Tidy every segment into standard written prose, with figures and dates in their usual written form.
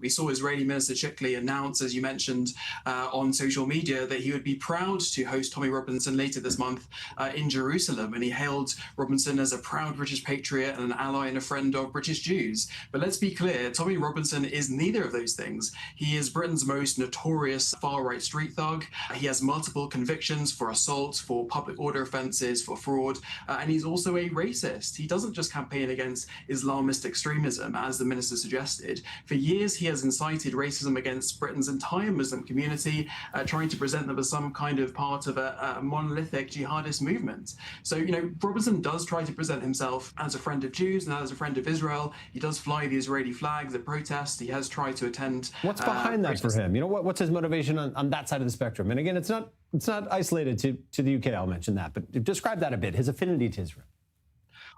We saw Israeli Minister Chikli announce, as you mentioned, on social media that he would be proud to host Tommy Robinson later this month in Jerusalem. And he hailed Robinson as a proud British patriot and an ally and a friend of British Jews. But let's be clear, Tommy Robinson is neither of those things. He is Britain's most notorious far-right street thug. He has multiple convictions for assault, for public order offences, for fraud, and he's also a racist. He doesn't just campaign against Islamist extremism, as the minister suggested. For years, he has incited racism against Britain's entire Muslim community, trying to present them as some kind of part of a monolithic jihadist movement. So, Robinson does try to present himself as a friend of Jews and as a friend of Israel. He does fly the Israeli flags at protests. He has tried to attend. What's behind that for him? What's his motivation on that side of the spectrum? And again, it's not isolated to the UK. I'll mention that, but describe that a bit. His affinity to Israel.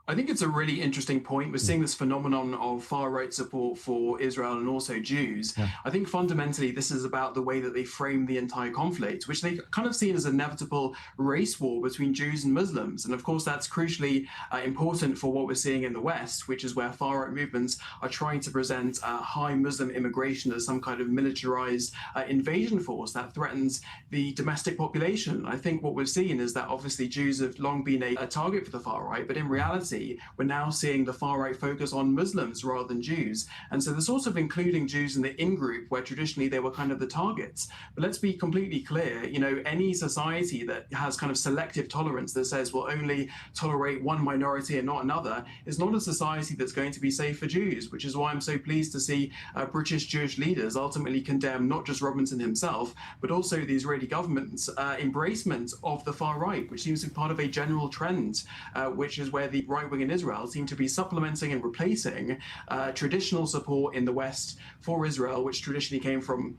I think it's a really interesting point. We're seeing this phenomenon of far-right support for Israel and also Jews. Yeah. I think fundamentally this is about the way that they frame the entire conflict, which they kind of see as an inevitable race war between Jews and Muslims. And of course, that's crucially important for what we're seeing in the West, which is where far-right movements are trying to present high Muslim immigration as some kind of militarized invasion force that threatens the domestic population. I think what we've seen is that obviously Jews have long been a target for the far-right, but in reality, we're now seeing the far-right focus on Muslims rather than Jews. And so there's also including Jews in the in-group where traditionally they were kind of the targets. But let's be completely clear, any society that has kind of selective tolerance that says we'll only tolerate one minority and not another is not a society that's going to be safe for Jews, which is why I'm so pleased to see British Jewish leaders ultimately condemn not just Robinson himself, but also the Israeli government's embracement of the far right, which seems to be part of a general trend, which is where the right wing in Israel seem to be supplementing and replacing traditional support in the West for Israel, which traditionally came from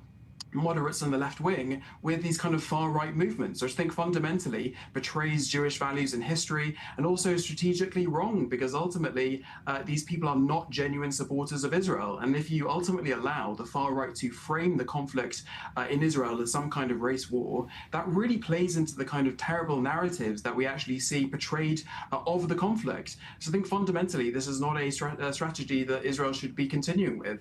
moderates and the left wing, with these kind of far-right movements, which I think fundamentally betrays Jewish values and history, and also strategically wrong, because ultimately these people are not genuine supporters of Israel. And if you ultimately allow the far-right to frame the conflict in Israel as some kind of race war, that really plays into the kind of terrible narratives that we actually see portrayed of the conflict. So I think fundamentally this is not a strategy that Israel should be continuing with.